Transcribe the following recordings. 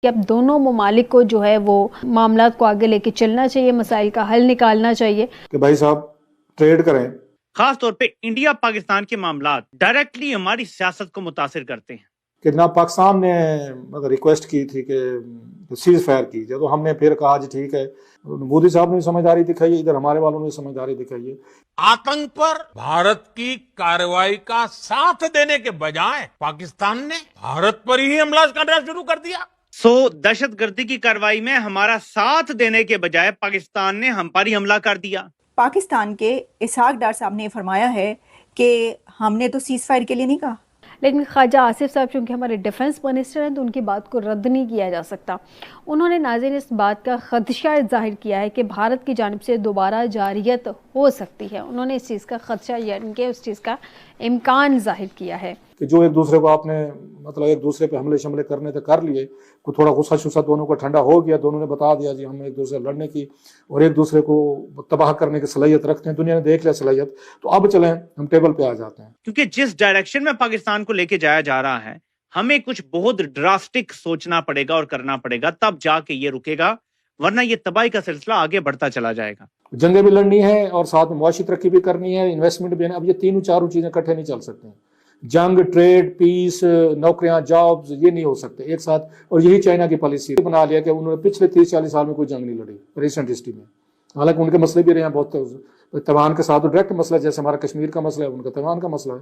کہ اب دونوں ممالک کو جو ہے وہ معاملات کو آگے لے کے چلنا چاہیے، مسائل کا حل نکالنا چاہیے کہ بھائی صاحب ٹریڈ کریں. خاص طور پہ انڈیا پاکستان کے معاملات ڈائریکٹلی ہماری سیاست کو متاثر کرتے ہیں. کہ نہ پاکستان نے ریکویسٹ کی تھی کہ سیز فائر کی جائے، تو ہم نے پھر کہا جی ٹھیک ہے. مودی صاحب نے سمجھداری دکھائی ہے، ادھر ہمارے والوں نے سمجھداری دکھائی ہے. آتنک پر بھارت کی کارروائی کا ساتھ دینے کے بجائے پاکستان نے بھارت پر ہی حملہ کرنا شروع کر دیا. دہشت گردی کی کارروائی میں ہمارا ساتھ دینے کے بجائے پاکستان نے ہم پر ہی حملہ کر دیا. پاکستان کے اسحاق ڈار صاحب نے فرمایا ہے کہ ہم نے تو سیز فائر کے لیے نہیں کہا، لیکن خواجہ آصف صاحب چونکہ ہمارے ڈیفنس منسٹر ہیں تو ان کی بات کو رد نہیں کیا جا سکتا. انہوں نے ناظرین اس بات کا خدشہ ظاہر کیا ہے کہ بھارت کی جانب سے دوبارہ جارحیت ہو سکتی ہے. انہوں نے اس چیز کا خدشہ یعنی کہ اس چیز کا امکان ظاہر کیا ہے کہ جو ایک دوسرے کو آپ نے ایک دوسرے پہ حملے شملے کرنے تھے کر لیے، کو تھوڑا غصہ شصہ دونوں کو ٹھنڈا ہو گیا، دونوں نے بتا دیا جی ہم ایک دوسرے سے لڑنے کی اور ایک دوسرے کو تباہ کرنے کی صلاحیت رکھتے ہیں، دنیا نے دیکھ لیا صلاحیت، تو اب چلیں ہم ٹیبل پہ آ جاتے ہیں. کیونکہ جس ڈائریکشن میں پاکستان کو لے کے جایا جا رہا ہے ہمیں کچھ بہت ڈراسٹک سوچنا پڑے گا اور کرنا پڑے گا، تب جا کے یہ رکے گا، ورنہ یہ تباہی کا سلسلہ آگے بڑھتا چلا جائے گا. جنگیں بھی لڑنی ہے اور ساتھ میں معاشی ترقی بھی کرنی ہے، انویسٹمنٹ بھی ہے. اب یہ تینوں چاروں چیزیں اکٹھے نہیں چل سکتے ہیں. جنگ، ٹریڈ، پیس، نوکریاں، جابز، یہ نہیں ہو سکتے ایک ساتھ. اور یہی چائنا کی پالیسی بنا لیا کہ انہوں نے پچھلے 30-40 سال میں کوئی جنگ نہیں لڑی ریسنٹ ہسٹری میں. حالانکہ ان کے مسئلے بھی رہے ہیں بہت، تیوان کے ساتھ ڈائریکٹ مسئلہ، جیسے ہمارا کشمیر کا مسئلہ ہے ان کا تیوان کا مسئلہ ہے.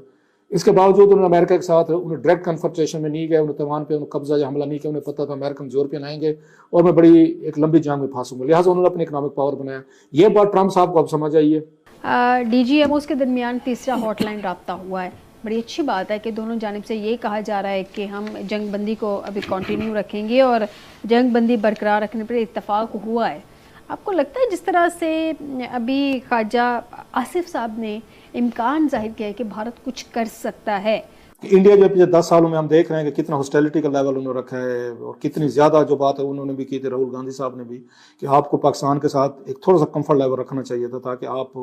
اس کے باوجود انہوں نے امریکہ کے ساتھ انہیں ڈائریکٹ کنفرنٹیشن میں نہیں گئے، انہوں نے تیوان پہ قبضہ یا حملہ نہیں کیا. انہیں پتہ تھا امریکن یورپین آئیں گے اور میں بڑی ایک لمبی جنگ میں پھانسوں گا، لہٰذا انہوں نے اپنی اکنامک پاور بنایا. یہ بات ٹرمپ صاحب کو اب سمجھ آئیے. ڈی جی ایم اوز کے درمیان تیسرا ہاٹ لائن رابطہ ہوا ہے. بڑی اچھی بات ہے کہ دونوں جانب سے یہ کہا جا رہا ہے کہ ہم جنگ بندی کو ابھی کنٹینیو رکھیں گے اور جنگ بندی برقرار رکھنے پر اتفاق ہوا ہے. آپ کو لگتا ہے جس طرح سے ابھی خواجہ آصف صاحب نے امکان ظاہر کیا ہے کہ بھارت کچھ کر سکتا ہے؟ انڈیا جو پچھلے 10 سالوں میں ہم دیکھ رہے ہیں کہ کتنا ہاسٹیلٹی کا لیول انہوں نے رکھا ہے، اور کتنی زیادہ جو بات ہے انہوں نے بھی کی تھی، راہل گاندھی صاحب نے بھی، کہ آپ کو پاکستان کے ساتھ ایک تھوڑا سا کمفرٹ لیول رکھنا چاہیے تھا تاکہ آپ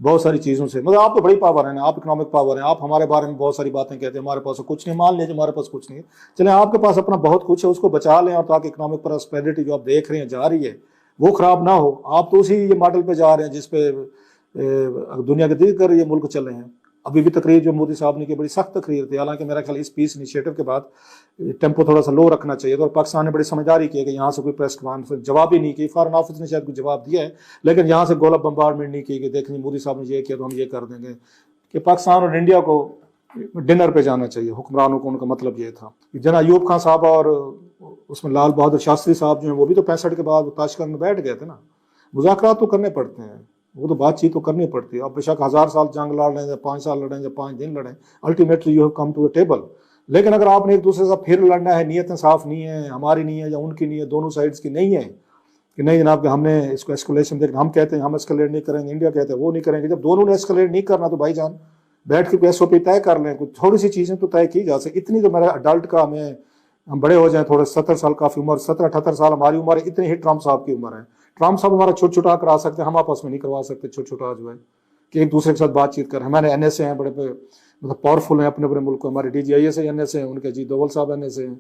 بہت ساری چیزوں سے آپ تو بڑی پاور ہیں نا، آپ اکنامک پاور ہیں، آپ ہمارے بارے میں بہت ساری باتیں کہتے ہیں ہمارے پاس کچھ نہیں، مان لیجیے ہمارے پاس کچھ نہیں ہے، چلیں آپ کے پاس اپنا بہت کچھ ہے اس کو بچا لیں، اور تاکہ اکنامک پراسپیرٹی جو آپ دیکھ رہے ہیں جا رہی ہے وہ خراب نہ ہو. آپ تو اسی یہ ماڈل پہ جا رہے ہیں جس پہ دنیا کے دیگر یہ ملک چل رہے ہیں. ابھی بھی تقریر جو مودی صاحب نے کی بڑی سخت تقریر تھی، حالانکہ میرا خیال اس پیس انیشیٹو کے بعد ٹیمپو تھوڑا سا لو رکھنا چاہیے تھا، اور پاکستان نے بڑی سمجھداری کی کہ یہاں سے کوئی پریس کانفرنس جواب ہی نہیں کی. فارن آفس نے شاید کوئی جواب دیا ہے لیکن یہاں سے گولا بمبارڈمنٹ نہیں کی کہ دیکھیں مودی صاحب نے یہ کیا تو ہم یہ کر دیں گے. کہ پاکستان اور انڈیا کو ڈنر پہ جانا چاہیے حکمرانوں کو، ان کا مطلب یہ تھا. جناب ایوب خان صاحب اور اس میں لال بہادر شاستری صاحب جو ہیں وہ بھی تو 65 کے بعد تاشکند میں بیٹھ گئے تھے نا. مذاکرات تو کرنے پڑتے ہیں، وہ تو بات چیت تو کرنی پڑتی ہے. اب بے شک 1000 سال جنگ لڑ رہے ہیں یا 5 سال لڑیں یا 5 دن لڑیں، ultimately you have come to the table. لیکن اگر آپ نے ایک دوسرے سے پھر لڑنا ہے، نیتیں صاف نہیں ہیں، ہماری نہیں ہے یا ان کی نہیں ہے، دونوں سائڈز کی نہیں ہے کہ نہیں جناب کہ ہم نے اس کو ایسکلیشن دیکھنا، ہم کہتے ہیں ہم ایسکلیٹ نہیں کریں گے، انڈیا کہتے ہیں وہ نہیں کریں گے. جب دونوں نے ایسکلیٹ نہیں کرنا تو بھائی جان بیٹھ کے کوئی ایس او پی طے کر لیں، کوئی تھوڑی سی چیزیں تو طے کی جا سکے. اتنی تو میرا اڈلٹ کا ہم بڑے ہو جائیں تھوڑے 70 سال کافی عمر، 17-78 سال ہماری عمر ہے، اتنی ہی ٹرمپ صاحب کی عمر ہے. ٹرمپ صاحب ہمارا چھوٹ چھوٹا کرا سکتے ہیں، ہم آپس میں نہیں کروا سکتے چھوٹ چھوٹا جو ہے کہ ایک دوسرے کے ساتھ بات چیت کریں. ہمارے این ایس اے ہیں بڑے پاورفل ہیں اپنے اپنے ملک کو، ہمارے D G I S N S A ہیں، ان کے جی دوول صاحب این ایس اے ہیں،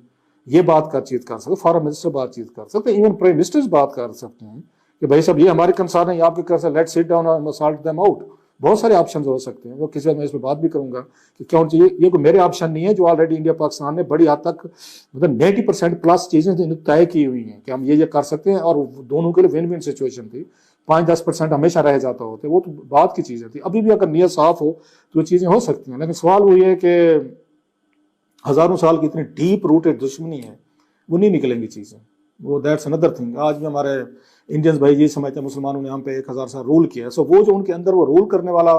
یہ بات چیت کر سکتے، فارن منسٹر بات چیت کر سکتے، ایون پرائم منسٹر بات کر سکتے ہیں کہ بھائی صاحب یہ ہمارے کنسرن ہے، آپ کے کر سکتے، لیٹ سٹ ڈاؤن اور سارٹ دیم آؤٹ. بہت سارے آپشنز ہو سکتے ہیں، وہ کسی وقت میں اس پہ بات بھی کروں گا کہ کیوں یہ کوئی میرے آپشن نہیں ہے، جو آلریڈی انڈیا پاکستان نے بڑی حد تک 90% پلس چیزیں طے کی ہوئی ہیں کہ ہم یہ کر سکتے ہیں، اور دونوں کے لیے ون ون سچویشن تھی. 5-10% ہمیشہ رہ جاتا ہوتے، وہ تو بات کی چیزیں تھی. ابھی بھی اگر نیت صاف ہو تو یہ چیزیں ہو سکتی ہیں، لیکن سوال وہ یہ ہے کہ ہزاروں سال کی اتنی ڈیپ روٹڈ دشمنی ہے، وہ نہیں نکلیں گی چیزیں. وہ دیٹس اندر تھنگ. آج بھی ہمارے انڈینز بھائی یہ سمجھتے ہیں مسلمانوں نے ہم پہ 1000 سال رول کیا ہے، سو وہ جو ان کے اندر وہ رول کرنے والا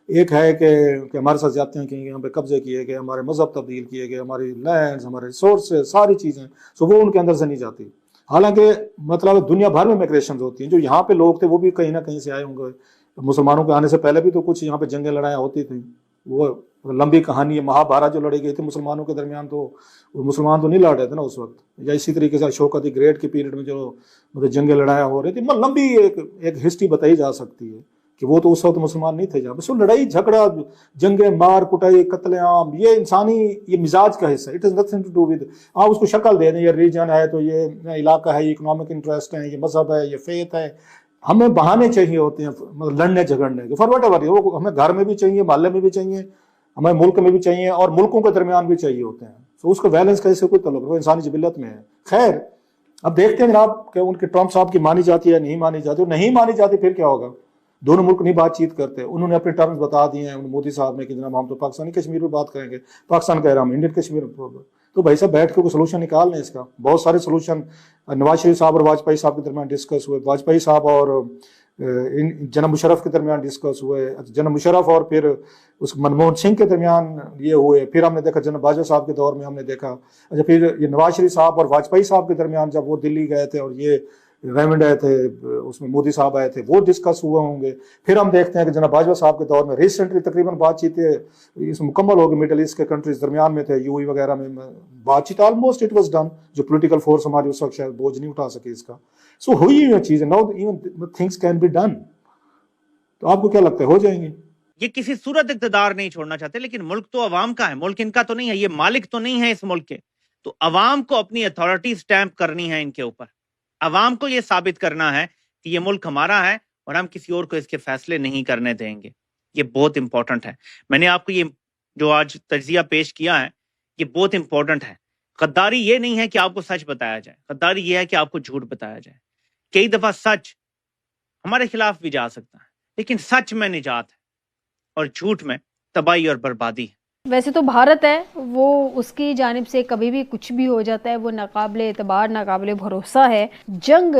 ایک ہے کہ ہمارے ساتھ زیادتیاں کی گئی، ہم پہ قبضے کیے گئے، ہمارے مذہب تبدیل کیے گئے، ہماری لینڈز، ہمارے ریسورسز، ساری چیزیں، سو وہ ان کے اندر سے نہیں جاتی. حالانکہ مطلب دنیا بھر میں میگریشنز ہوتی ہیں، جو یہاں پہ لوگ تھے وہ بھی کہیں نہ کہیں سے آئے ہوں گے. مسلمانوں کے آنے سے پہلے بھی تو کچھ یہاں پہ جنگیں لڑائیاں ہوتی تھیں، وہ لمبی کہانی ہے. مہابھارت جو لڑی گئی تھی مسلمانوں کے درمیان، تو مسلمان تو نہیں لڑ رہے تھے نا اس وقت. یا اسی طریقے سے اشوکا دی گریٹ کے پیریڈ میں جو جنگیں لڑائیاں ہو رہی تھی، لمبی ایک ہسٹری بتائی جا سکتی ہے. کہ وہ تو اس وقت مسلمان نہیں تھے جہاں بس وہ لڑائی جھگڑا جنگیں مار کٹائی قتل عام یہ انسانی یہ مزاج کا حصہ ہے. It is nothing to do with آپ اس کو شکل دے دیں یہ ریجن ہے تو یہ علاقہ ہے یہ اکنامک انٹرسٹ ہے یہ مذہب ہے یہ فیتھ ہے. ہمیں بہانے چاہیے ہوتے ہیں مطلب لڑنے جھگڑنے کے فار واٹ ایور وہ ہمیں گھر میں بھی چاہیے محلے میں بھی چاہیے ہمیں ملک میں بھی چاہیے اور ملکوں کے درمیان بھی چاہیے ہوتے ہیں. تو اس کو بیلنس کا اس سے کوئی تعلق نہیں وہ انسانی جبلت میں ہے. خیر اب دیکھتے ہیں جناب کہ ان کے ٹرمپ صاحب کی مانی جاتی ہے نہیں مانی جاتی نہیں مانی جاتی پھر کیا ہوگا. دونوں ملک نہیں بات چیت کرتے انہوں نے اپنے ٹرمز بتا دیے ہیں مودی صاحب نے کہ جناب ہم تو پاکستانی کشمیر پہ بات کریں گے پاکستان کہہ رہا ہم انڈین کشمیر تو بھائی صاحب بیٹھ کے کوئی سولوشن نکال لیں اس کا. بہت سارے سولوشن نواز شریف صاحب اور واجپئی صاحب کے درمیان ڈسکس ہوئے واجپئی صاحب اور جناب مشرف کے درمیان ڈسکس ہوئے جناب مشرف اور پھر اس منموہن سنگھ کے درمیان یہ ہوئے پھر ہم نے دیکھا جناب باجوہ صاحب کے دور میں ہم نے دیکھا اچھا پھر یہ نواز شریف صاحب اور واجپئی صاحب کے درمیان جب وہ دلی گئے تھے اور یہ ریمنڈ آئے تھے اس میں مودی صاحب آئے تھے وہ ڈسکس ہوئے ہوں گے. پھر ہم دیکھتے ہیں کہ جناب باجوہ صاحب کے دور میں ریسنٹلی تقریباً بات چیت اس مکمل ہو گئی مڈل ایسٹ کے کنٹریز درمیان میں تھے یو ای وغیرہ میں بات چیت آلموسٹ اٹ واز ڈن جو پولیٹیکل فورس ہماری اس وقت شاید بوجھ نہیں اٹھا سکے اس کا. سو ہوئی یہ چیزیں now even things can be done. تو آپ کو کیا لگتا ہے ہو جائیں گے؟ یہ کسی صورت اقتدار نہیں چھوڑنا چاہتے لیکن ملک تو عوام کا ہے ملک ان کا تو نہیں ہے یہ مالک تو نہیں ہے اس ملک کے. تو عوام کو اپنی اتھارٹی سٹیمپ کرنی ہے ان کے اوپر. عوام کو یہ ثابت کرنا ہے کہ یہ ملک ہمارا ہے اور ہم کسی اور کو اس کے فیصلے نہیں کرنے دیں گے. یہ بہت امپورٹنٹ ہے. میں نے آپ کو یہ جو آج تجزیہ پیش کیا ہے یہ بہت امپورٹنٹ ہے. غداری یہ نہیں ہے کہ آپ کو سچ بتایا جائے غداری یہ ہے کہ آپ کو جھوٹ بتایا جائے. کئی دفعہ سچ ہمارے خلاف بھی جا سکتا ہے لیکن سچ میں نجات ہے اور جھوٹ میں تباہی اور بربادی ہے. ویسے تو بھارت ہے وہ اس کی جانب سے کبھی بھی کچھ بھی ہو جاتا ہے وہ ناقابل اعتبار ناقابل بھروسہ ہے. جنگ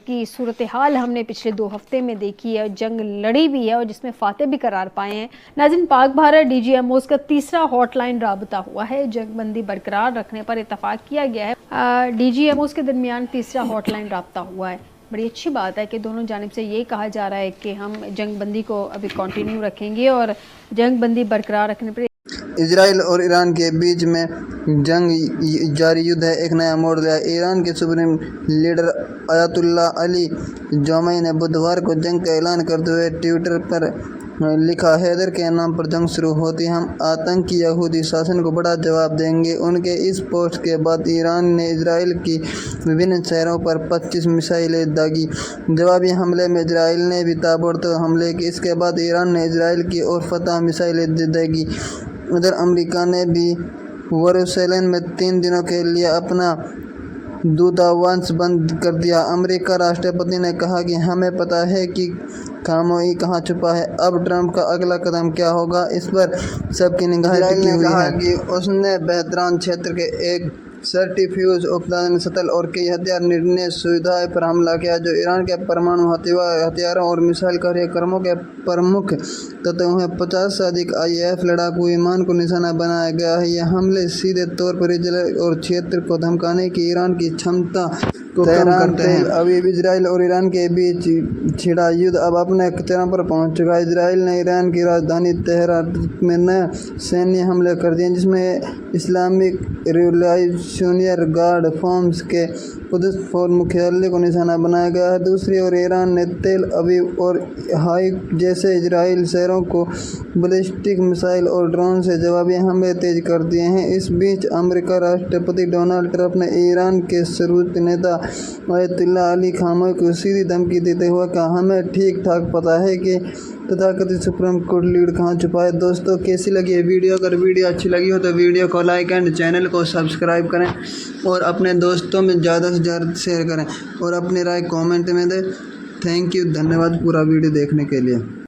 کی صورتحال ہم نے پچھلے 2 ہفتے میں دیکھی ہے جنگ لڑی بھی ہے اور جس میں فاتح بھی قرار پائے ہیں. ناظرین Pak Bharat D G M Os کا تیسرا ہاٹ لائن رابطہ ہوا ہے. جنگ بندی برقرار رکھنے پر اتفاق کیا گیا ہے. ڈی جی ایم اوز کے درمیان تیسرا ہاٹ لائن رابطہ ہوا ہے. بڑی اچھی بات ہے کہ دونوں جانب سے یہ کہا جا رہا ہے کہ ہم جنگ بندی کو ابھی کنٹینیو رکھیں گے اور جنگ بندی برقرار رکھنے پر اسرائیل اور ایران کے بیچ میں جنگ جاری یدھ ہے ایک نیا موڑ لیا. ایران کے سپریم لیڈر آیت اللہ علی جومئی نے بدھوار کو جنگ کا اعلان کرتے ہوئے ٹویٹر پر لکھا حیدر کے نام پر جنگ شروع ہوتی ہم آتنکی یہودی شاسن کو بڑا جواب دیں گے. ان کے اس پوسٹ کے بعد ایران نے اسرائیل کی وبھن شہروں پر 25 میزائلیں داغی. جوابی حملے میں اسرائیل نے بھی تابڑتوڑ حملے کی. اس کے بعد ایران نے اسرائیل کی اور فتح میزائلیں داغی. ادھر امریکہ نے بھی یروشلم میں 3 دنوں کے لیے اپنا دودھاوانس بند کر دیا. امریکہ راشٹرپتی نے کہا کہ ہمیں پتہ ہے کہ خاموئی کہاں چھپا ہے. اب ٹرمپ کا اگلا قدم کیا ہوگا اس پر سب کی نگاہیں ٹکی ہوئی ہیں. کہ اس نے بحران چھیتر کے ایک سینٹریفیوج اتپادن شٹل اور کئی ہتھیار نرنے سویدھائیں پر حملہ کیا جو ایران کے پرمانو ہتھیاروں اور میزائل کاریہ کے پرمکھ تتو ہیں. 50 سے ادھک IAF لڑاکو ومان کو نشانہ بنایا گیا ہے. یہ حملے سیدھے طور پر اسرائیل اور چھیتر کو دھمکانے کی ایران کی چھمتا کو کم کرتے ہیں. ابھی اسرائیل اور ایران کے بیچ چھڑا یدھ اب اپنے چرم پر پہنچ چکا ہے. اسرائیل نے ایران کی راجدھانی تہران میں نئے سینی حملے کر دیے جس میں اسلامک ریولیوشنری گارڈ فورس کے قدس فوج مخیالی کو نشانہ بنایا گیا ہے. دوسری اور ایران نے تیل ابیب اور حائف جیسے اسرائیل شہروں کو بیلسٹک میزائل اور ڈرون سے جوابی حملے تیز کر دیے ہیں. اس بیچ امریکہ راشٹرپتی ڈونلڈ ٹرمپ نے ایران کے سربراہ نیتا آیت اللہ علی خامنئی کو سیدھی دھمکی دیتے ہوئے کہا ہمیں ٹھیک ٹھاک پتہ ہے کہ تتھاکتھت سپریم کورٹ لیڈ کہاں چھپا ہے. دوستوں کیسی لگی یہ ویڈیو؟ اگر ویڈیو اچھی لگی ہو تو ویڈیو کو لائک اینڈ چینل کو سبسکرائب کریں اور اپنے دوستوں میں زیادہ سے زیادہ شیئر کریں اور اپنی رائے کامنٹ میں دیں. تھینک یو، دھنیہ واد پورا ویڈیو دیکھنے کے لیے.